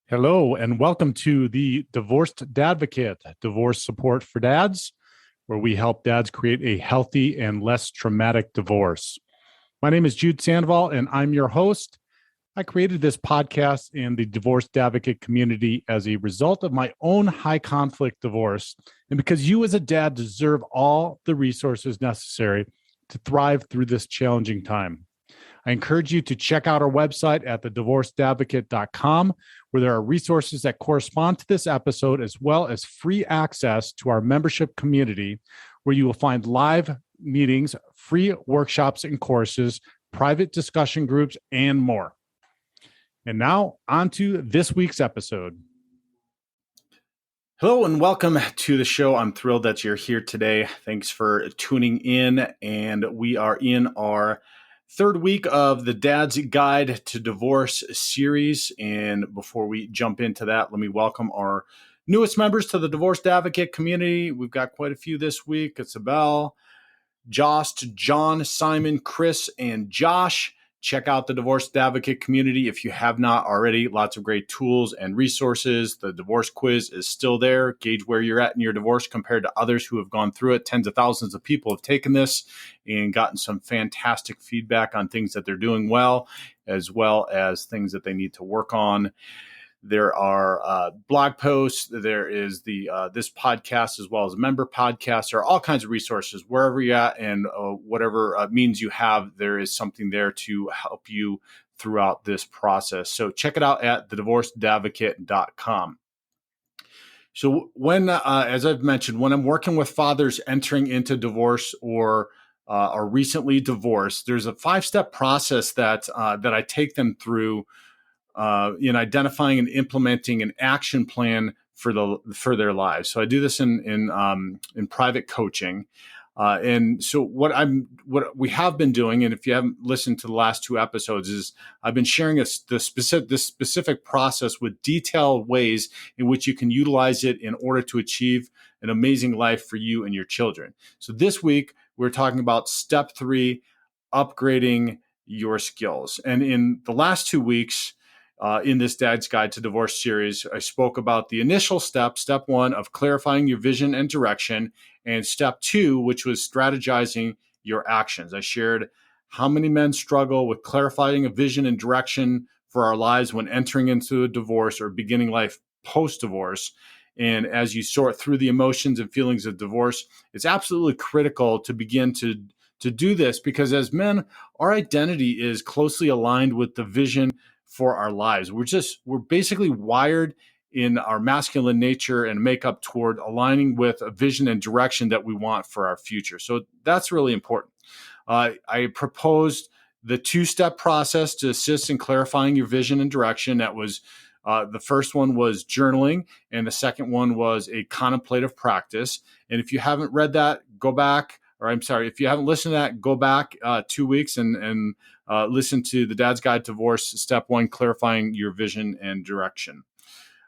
Hello, and welcome to the Divorced Dadvocate, divorce support for dads, where we help dads create a healthy and less traumatic divorce. My name is Jude Sandoval, and I'm your host. I created this podcast and the Divorced Advocate community as a result of my own high conflict divorce, and because you as a dad deserve all the resources necessary to thrive through this challenging time. I encourage you to check out our website at thedivorcedadvocate.com, where there are resources that correspond to this episode, as well as free access to our membership community, where you will find live meetings, free workshops and courses, private discussion groups, and more. And now, on to this week's episode. Hello and welcome to the show. I'm thrilled that you're here today. Thanks for tuning in. And we are in our third week of the Dad's Guide to Divorce series. And before we jump into that, let me welcome our newest members to the Divorced Advocate community. We've got quite a few this week. It's Isabel, Jost, John, Simon, Chris, and Josh. Check out the Divorced Advocate community if you have not already. Lots of great tools and resources. The divorce quiz is still there. Gauge where you're at in your divorce compared to others who have gone through it. Tens of thousands of people have taken this and gotten some fantastic feedback on things that they're doing well as things that they need to work on. There are blog posts. There is this podcast as well as a member podcast. There are all kinds of resources wherever you're at and whatever means you have. There is something there to help you throughout this process. So check it out at thedivorcedadvocate.com. So when, as I've mentioned, when I'm working with fathers entering into divorce or are recently divorced, there's a 5-step process that I take them through in identifying and implementing an action plan for their lives. So I do this in private coaching, and so what we have been doing, and if you haven't listened to the last 2 episodes, is I've been sharing this specific process with detailed ways in which you can utilize it in order to achieve an amazing life for you and your children. So this week we're talking about step 3, upgrading your skills, and in the last 2 weeks. In this Dad's Guide to Divorce series, I spoke about the initial step 1 of clarifying your vision and direction, and step 2, which was strategizing your actions. I shared how many men struggle with clarifying a vision and direction for our lives when entering into a divorce or beginning life post-divorce. And as you sort through the emotions and feelings of divorce, it's absolutely critical to begin to do this, because as men, our identity is closely aligned with the vision for our lives. We're basically wired in our masculine nature and makeup toward aligning with a vision and direction that we want for our future. So that's really important. I proposed the 2-step process to assist in clarifying your vision and direction. That was the first one was journaling, and the second one was a contemplative practice. And if you haven't read that, go back. If you haven't listened to that, go back 2 weeks and listen to the Dad's Guide to Divorce, step 1, clarifying your vision and direction.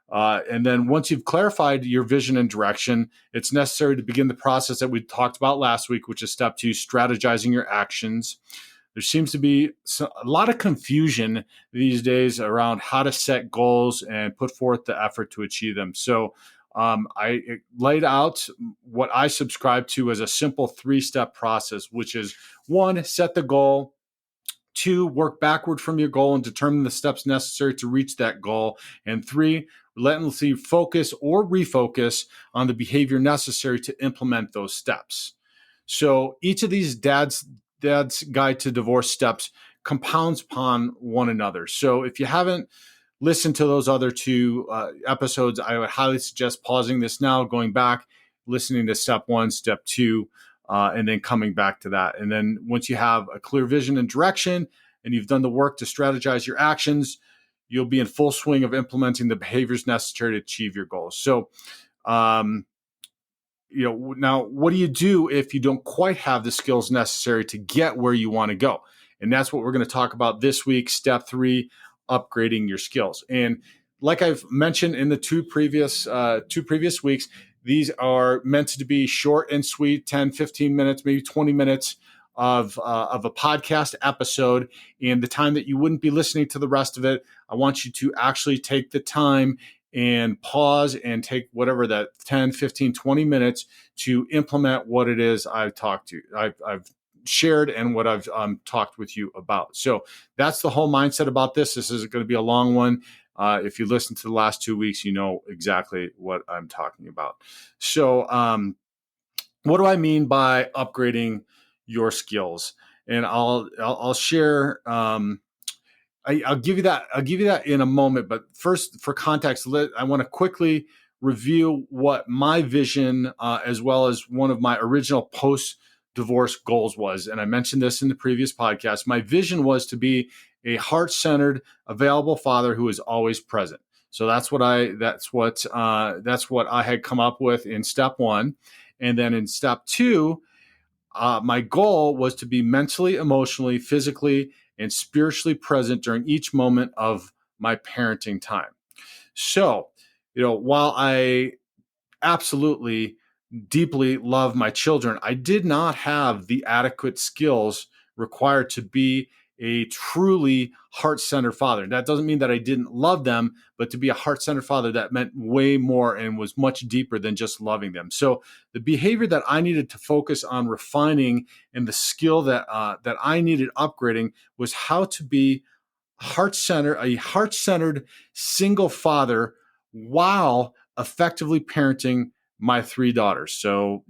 And then once you've clarified your vision and direction, it's necessary to begin the process that we talked about last week, which is step 2, strategizing your actions. There seems to be a lot of confusion these days around how to set goals and put forth the effort to achieve them. So I laid out what I subscribe to as a simple 3-step process, which is 1, set the goal. 2, work backward from your goal and determine the steps necessary to reach that goal. And 3, relentlessly focus or refocus on the behavior necessary to implement those steps. So each of these Dad's Guide to Divorce steps compounds upon one another. So if you haven't listened to those other 2 episodes, I would highly suggest pausing this now, going back, listening to step 1, step 2, and then coming back to that. And then once you have a clear vision and direction, and you've done the work to strategize your actions, you'll be in full swing of implementing the behaviors necessary to achieve your goals. So, now what do you do if you don't quite have the skills necessary to get where you want to go? And that's what we're going to talk about this week, step 3, upgrading your skills. And like I've mentioned in the 2 previous weeks, these are meant to be short and sweet, 10, 15 minutes, maybe 20 minutes of a podcast episode, and the time that you wouldn't be listening to the rest of it, I want you to actually take the time and pause and take whatever that 10, 15, 20 minutes to implement what it is I've shared and what I've talked with you about. So that's the whole mindset about this. This is going to be a long one. If you listen to the last 2 weeks, you know exactly what I'm talking about. So what do I mean by upgrading your skills? And I'll share. I'll give you that. I'll give you that in a moment. But first, for context, I want to quickly review what my vision, as well as one of my original post-divorce goals was. And I mentioned this in the previous podcast. My vision was to be a heart-centered, available father who is always present. So that's what I had come up with in step one, and then in step two, my goal was to be mentally, emotionally, physically, and spiritually present during each moment of my parenting time. So, while I absolutely deeply love my children, I did not have the adequate skills required to be a truly heart-centered father. That doesn't mean that I didn't love them, but to be a heart-centered father, that meant way more and was much deeper than just loving them. So the behavior that I needed to focus on refining and the skill that I needed upgrading was how to be a heart-centered single father while effectively parenting my three daughters. So,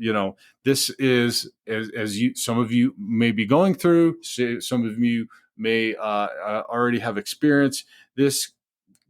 this is, some of you may be going through, some of you may already have experience. This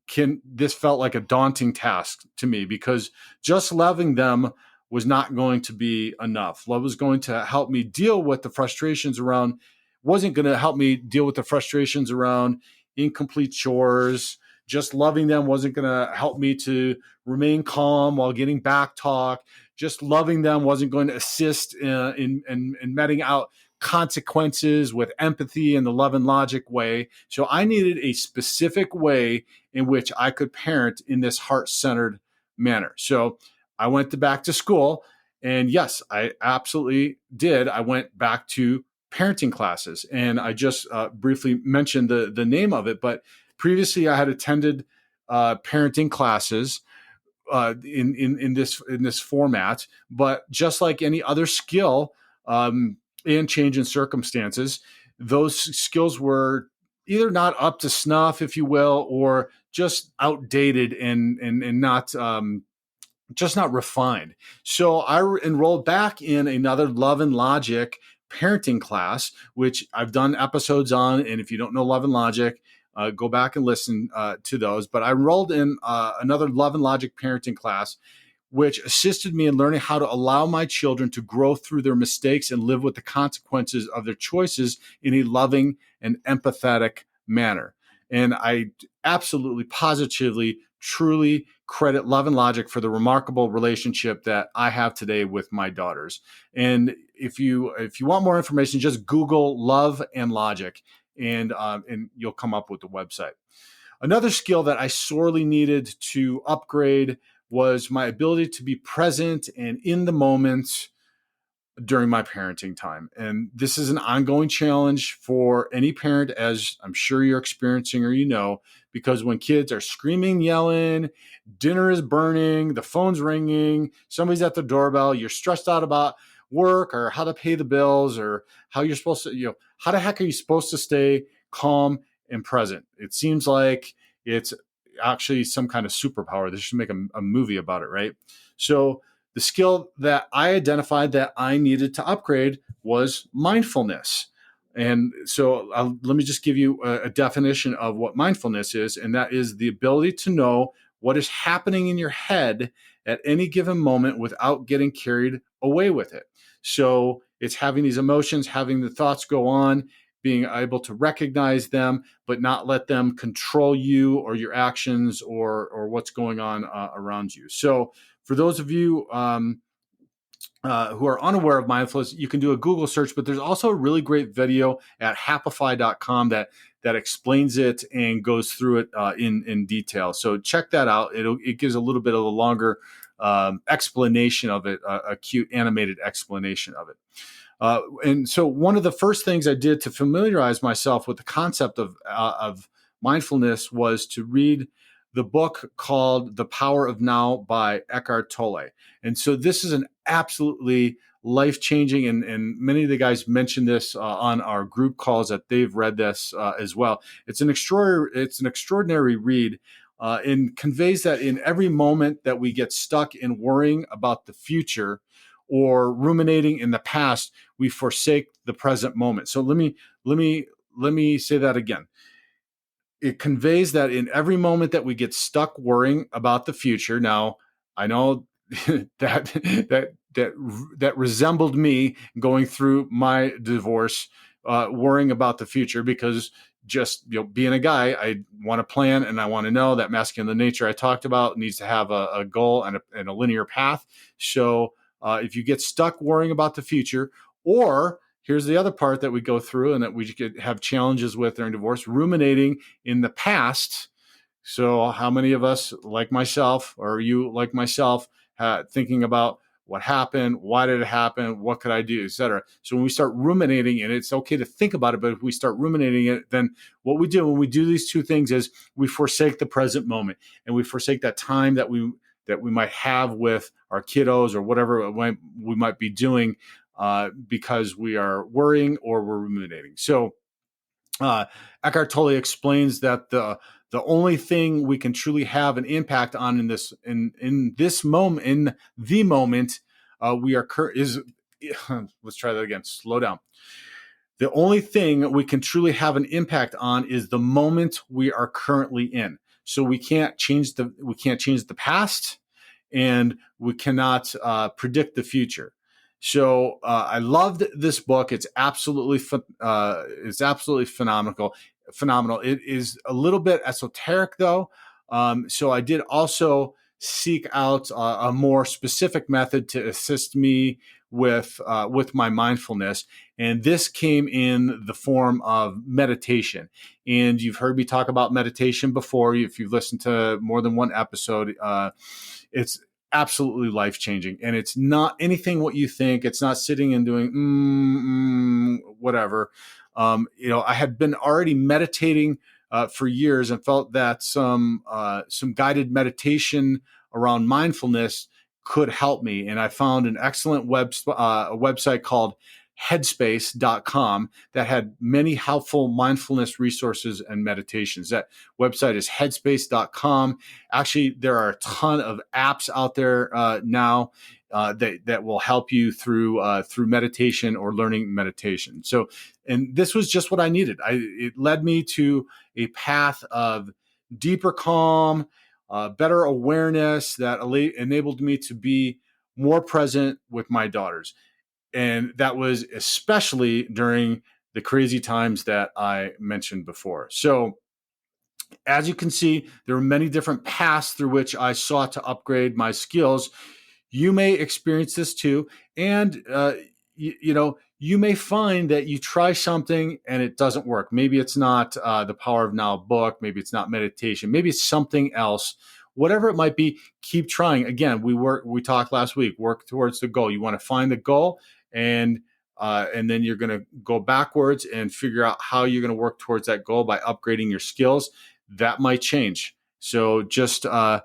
felt like a daunting task to me, because just loving them was not going to be enough. Love was going to help me deal with the frustrations around, wasn't going to help me deal with the frustrations around incomplete chores. Just loving them wasn't going to help me to remain calm while getting back talk. Just loving them wasn't going to assist in meting out consequences with empathy in the love and logic way. So I needed a specific way in which I could parent in this heart-centered manner. So I went back to school, and yes, I absolutely did. I went back to parenting classes, and I just briefly mentioned the name of it, but previously I had attended parenting classes in this format. But just like any other skill, and change in circumstances, those skills were either not up to snuff, if you will, or just outdated and not just not refined. So I enrolled back in another Love and Logic parenting class, which I've done episodes on. And if you don't know Love and Logic, go back and listen to those. But I enrolled in another Love and Logic parenting class, which assisted me in learning how to allow my children to grow through their mistakes and live with the consequences of their choices in a loving and empathetic manner. And I absolutely, positively, truly credit Love and Logic for the remarkable relationship that I have today with my daughters. And if you want more information, just Google Love and Logic, and you'll come up with the website. Another skill that I sorely needed to upgrade was my ability to be present and in the moment during my parenting time. And this is an ongoing challenge for any parent, as I'm sure you're experiencing or because when kids are screaming, yelling, dinner is burning, the phone's ringing, somebody's at the doorbell, you're stressed out about work or how to pay the bills or how you're supposed to, how the heck are you supposed to stay calm and present? It seems like it's actually some kind of superpower. They should make a movie about it, right? So the skill that I identified that I needed to upgrade was mindfulness. And so let me just give you a definition of what mindfulness is. And that is the ability to know what is happening in your head at any given moment without getting carried away with it. So it's having these emotions, having the thoughts go on, being able to recognize them, but not let them control you or your actions or what's going on around you. So for those of you who are unaware of mindfulness, you can do a Google search, but there's also a really great video at happify.com that explains it and goes through it in detail. So check that out. It gives a little bit of a longer explanation of it, a cute animated explanation of it. And so one of the first things I did to familiarize myself with the concept of mindfulness was to read the book called The Power of Now by Eckhart Tolle. And so this is an absolutely life-changing, and many of the guys mentioned this on our group calls that they've read this as well. It's an extraordinary read, and conveys that in every moment that we get stuck in worrying about the future or ruminating in the past, we forsake the present moment. So let me say that again. It conveys that in every moment that we get stuck worrying about the future. Now, I know that resembled me going through my divorce, worrying about the future, because just being a guy, I want to plan and I want to know that masculine nature I talked about needs to have a goal and a linear path. So if you get stuck worrying about the future, or here's the other part that we go through and that we could have challenges with during divorce, ruminating in the past. So how many of us, like myself, or you like myself, thinking about what happened, why did it happen, what could I do, etc. So when we start ruminating, and it's okay to think about it, but if we start ruminating it, then what we do when we do these two things is we forsake the present moment, and we forsake that time that we might have with our kiddos or whatever we might be doing, because we are worrying or we're ruminating. So Eckhart Tolle explains that the only thing we can truly have an impact on in this moment, in the moment we are is let's try that again. Slow down. The only thing we can truly have an impact on is the moment we are currently in. So we can't change the past, and we cannot predict the future. So I loved this book. It's absolutely phenomenal. It is a little bit esoteric, though. So I did also seek out a more specific method to assist me with my mindfulness, and this came in the form of meditation. And you've heard me talk about meditation before. If you've listened to more than one episode, it's absolutely life-changing, and it's not anything what you think. It's not sitting and doing whatever. I had been already meditating for years, and felt that some guided meditation around mindfulness could help me. And I found an excellent website called headspace.com that had many helpful mindfulness resources and meditations. That website is headspace.com. Actually, there are a ton of apps out there now that will help you through meditation or learning meditation. So, and this was just what I needed. It led me to a path of deeper calm, better awareness that enabled me to be more present with my daughters. And that was especially during the crazy times that I mentioned before. So as you can see, there are many different paths through which I sought to upgrade my skills. You may experience this too. And, you may find that you try something and it doesn't work. Maybe it's not the Power of Now book. Maybe it's not meditation. Maybe it's something else. Whatever it might be, keep trying. Again, we talked last week, work towards the goal. You want to find the goal, and then you're going to go backwards and figure out how you're going to work towards that goal by upgrading your skills. That might change. So just, there's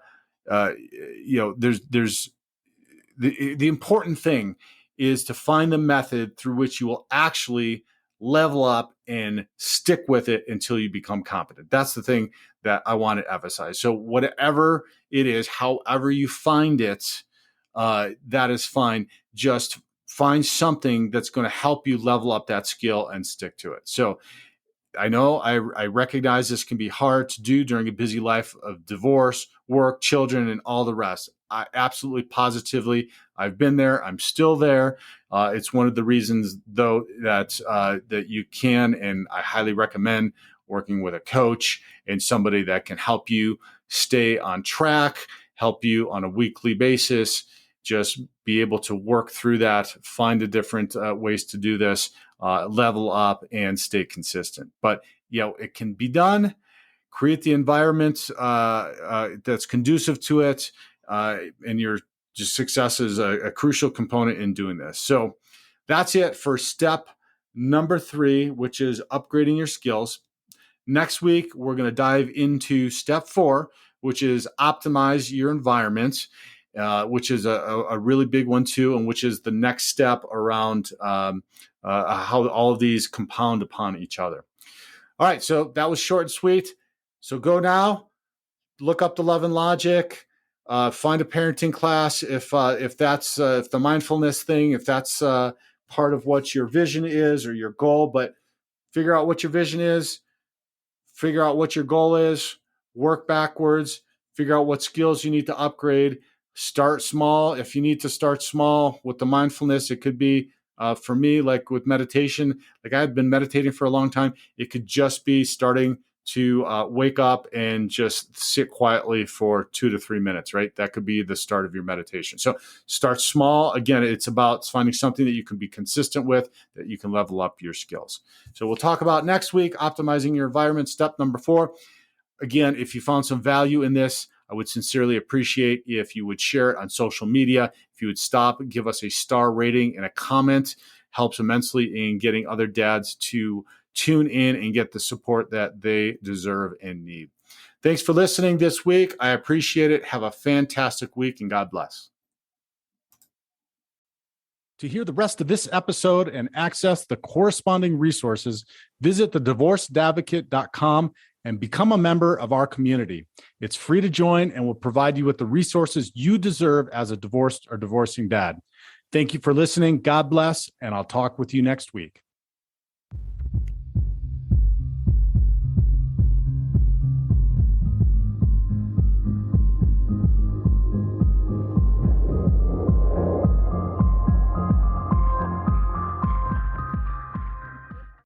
the important thing is to find the method through which you will actually level up and stick with it until you become competent. That's the thing that I want to emphasize. So whatever it is, however you find it, that is fine. Just find something that's going to help you level up that skill and stick to it. So I know I recognize this can be hard to do during a busy life of divorce, work, children, and all the rest. I absolutely, positively, I've been there. I'm still there. It's one of the reasons, though, that you can, and I highly recommend working with a coach and somebody that can help you stay on track, help you on a weekly basis, just be able to work through that, find the different ways to do this, level up, and stay consistent. But, it can be done. Create the environment that's conducive to it, and your success is a crucial component in doing this. So That's it for step number 3, which is upgrading your skills. Next week, we're going to dive into step 4, which is optimize your environment, which is a really big one too, and which is the next step around how all of these compound upon each other. All right, so that was short and sweet. So go now, look up the Love and Logic, find a parenting class if that's if the mindfulness thing, if that's part of what your vision is or your goal. But figure out what your vision is, figure out what your goal is, work backwards, figure out what skills you need to upgrade. Start small. If you need to start small with the mindfulness, it could be for me, like with meditation, like I've been meditating for a long time. It could just be starting to wake up and just sit quietly for 2 to 3 minutes, right? That could be the start of your meditation. So start small. Again, it's about finding something that you can be consistent with, that you can level up your skills. So we'll talk about next week, optimizing your environment, step number 4. Again, if you found some value in this, I would sincerely appreciate if you would share it on social media. If you would stop and give us a star rating and a comment, helps immensely in getting other dads to tune in and get the support that they deserve and need. Thanks for listening this week. I appreciate it. Have a fantastic week, and God bless. To hear the rest of this episode and access the corresponding resources, visit thedivorcedadvocate.com and become a member of our community. It's free to join and will provide you with the resources you deserve as a divorced or divorcing dad. Thank you for listening. God bless, and I'll talk with you next week.